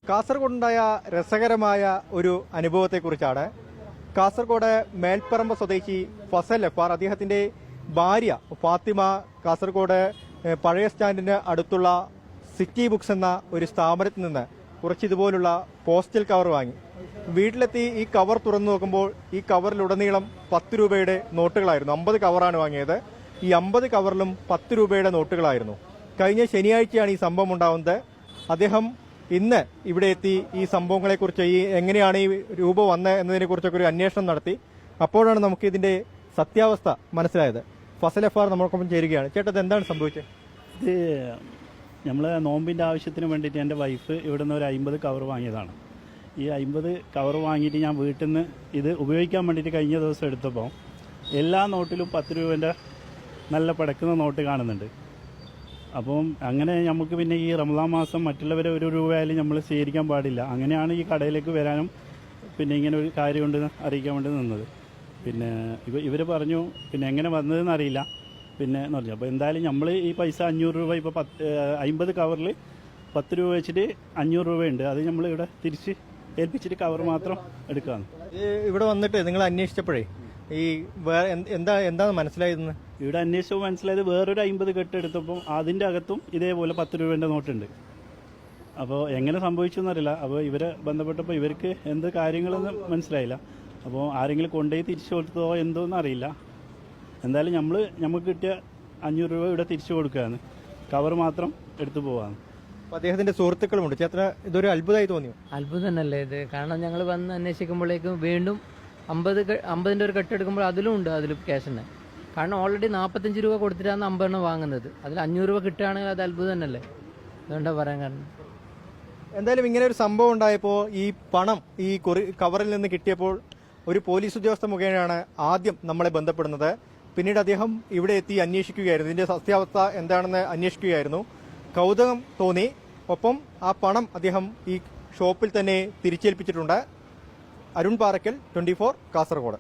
കാസർഗോഡുണ്ടായ രസകരമായ ഒരു അനുഭവത്തെക്കുറിച്ചാണ്. കാസർഗോഡ് മേൽപ്പറമ്പ് സ്വദേശി ഫസൽ എഫാർ, അദ്ദേഹത്തിന്റെ ഭാര്യ ഫാത്തിമ കാസർഗോഡ് പഴയ സ്റ്റാൻഡിന് അടുത്തുള്ള സിറ്റി ബുക്സ് എന്ന ഒരു സ്ഥാപനത്തിൽ നിന്ന് കുറച്ച് ഇതുപോലുള്ള പോസ്റ്റൽ കവർ വാങ്ങി. വീട്ടിലെത്തി ഈ കവർ തുറന്നു നോക്കുമ്പോൾ ഈ കവറിലുടനീളം 10 രൂപയുടെ നോട്ടുകളായിരുന്നു. 50 കവറാണ് വാങ്ങിയത്. ഈ 50 കവറിലും 10 രൂപയുടെ നോട്ടുകളായിരുന്നു. കഴിഞ്ഞ ശനിയാഴ്ചയാണ് ഈ സംഭവം ഉണ്ടാവുന്നത്. അദ്ദേഹം ഇന്ന് ഇവിടെ എത്തി ഈ സംഭവങ്ങളെക്കുറിച്ച്, ഈ എങ്ങനെയാണ് ഈ രൂപ വന്നത് എന്നതിനെക്കുറിച്ചൊക്കെ ഒരു അന്വേഷണം നടത്തി. അപ്പോഴാണ് നമുക്ക് ഇതിന്റെ സത്യാവസ്ഥ മനസ്സിലായത്. ഫസൽ എഫാർ നമ്മൾക്കൊപ്പം ചേരുകയാണ്. ചേട്ടത് എന്താണ് സംഭവിച്ചത്? ഇത് നമ്മൾ നോമ്പിൻ്റെ ആവശ്യത്തിന് വേണ്ടിയിട്ട് എൻ്റെ വൈഫ് ഇവിടെ നിന്ന് ഒരു 50 കവർ വാങ്ങിയതാണ്. ഈ 50 കവർ വാങ്ങിയിട്ട് ഞാൻ വീട്ടിൽ നിന്ന് ഇത് ഉപയോഗിക്കാൻ വേണ്ടിയിട്ട് കഴിഞ്ഞ ദിവസം എടുത്തപ്പോൾ എല്ലാ നോട്ടിലും 10 രൂപേൻ്റെ നല്ല പടക്കുന്ന നോട്ട് കാണുന്നുണ്ട്. അപ്പം അങ്ങനെ നമുക്ക് പിന്നെ ഈ റമദാൻ മാസം മറ്റുള്ളവരെ 1 രൂപയായാലും നമ്മൾ സ്വീകരിക്കാൻ പാടില്ല. അങ്ങനെയാണ് ഈ കടയിലേക്ക് വരാനും പിന്നെ ഇങ്ങനെ ഒരു കാര്യം കൊണ്ട് അറിയിക്കാൻ വേണ്ടി നിന്നത്. പിന്നെ ഇവർ പറഞ്ഞു പിന്നെ എങ്ങനെ വന്നതെന്ന് അറിയില്ല പിന്നെ എന്ന് പറഞ്ഞു. അപ്പോൾ എന്തായാലും നമ്മൾ ഈ പൈസ 500 രൂപ ഇപ്പോൾ 50 കവറിൽ 10 രൂപ വെച്ചിട്ട് 500 രൂപയുണ്ട്. അത് നമ്മൾ ഇവിടെ തിരിച്ച് ഏൽപ്പിച്ചിട്ട് കവർ മാത്രം എടുക്കാണ്. ഇവിടെ വന്നിട്ട് നിങ്ങൾ അന്വേഷിച്ചപ്പോഴേ ഈ എന്താണ് മനസ്സിലായതെന്ന്? ഇവിടെ അന്വേഷിച്ചപ്പോൾ മനസ്സിലായത് വേറൊരു 50 കെട്ട് എടുത്തപ്പോൾ അതിൻ്റെ അകത്തും ഇതേപോലെ 10 രൂപേൻ്റെ നോട്ടുണ്ട്. അപ്പോൾ എങ്ങനെ സംഭവിച്ചു എന്നറിയില്ല. അപ്പോൾ ഇവരെ ബന്ധപ്പെട്ടപ്പോൾ ഇവർക്ക് എന്ത് കാര്യങ്ങളെന്ന് മനസ്സിലായില്ല. അപ്പോൾ ആരെങ്കിലും കൊണ്ടുപോയി തിരിച്ചു കൊടുത്തോ എന്തോന്ന് അറിയില്ല. എന്തായാലും നമുക്ക് കിട്ടിയ 500 രൂപ ഇവിടെ തിരിച്ചു കൊടുക്കുകയാണ്. കവർ മാത്രം എടുത്തു പോവാണ്. അദ്ദേഹത്തിന്റെ സുഹൃത്തുക്കളുമുണ്ട്. ചേട്ടന് ഇതൊരു അത്ഭുതമായി തോന്നിയോ? അത്ഭുതം തന്നെയല്ലേ ഇത്. കാരണം ഞങ്ങൾ വന്ന് അന്വേഷിക്കുമ്പോഴേക്കും വീണ്ടും 50ന്റെ ഒരു കെട്ടെടുക്കുമ്പോൾ അതിലും ഉണ്ട്, അതിലും ക്യാഷ് തന്നെ. കാരണം ഓൾറെഡി 45 രൂപ കൊടുത്തിട്ടാണ് 50 വാങ്ങുന്നത്. അതിൽ 500 രൂപ കിട്ടുകയാണെങ്കിൽ അത് അത്ഭുതം തന്നെയല്ലേ. അതുകൊണ്ടാ പറയാൻ കാരണം. എന്തായാലും ഇങ്ങനെ ഒരു സംഭവം ഉണ്ടായപ്പോൾ ഈ പണം ഈ കവറിൽ നിന്ന് കിട്ടിയപ്പോൾ ഒരു പോലീസ് ഉദ്യോഗസ്ഥ മുഖേനയാണ് ആദ്യം നമ്മളെ ബന്ധപ്പെടുന്നത്. പിന്നീട് അദ്ദേഹം ഇവിടെ എത്തി അന്വേഷിക്കുകയായിരുന്നു. ഇതിന്റെ സത്യാവസ്ഥ എന്താണെന്ന് അന്വേഷിക്കുകയായിരുന്നു. കൗതുകം തോന്നി. ഒപ്പം ആ പണം അദ്ദേഹം ഈ ഷോപ്പിൽ തന്നെ തിരിച്ചേൽപ്പിച്ചിട്ടുണ്ട്. അരുൺ പാറക്കൽ, 24 കാസർഗോഡ്.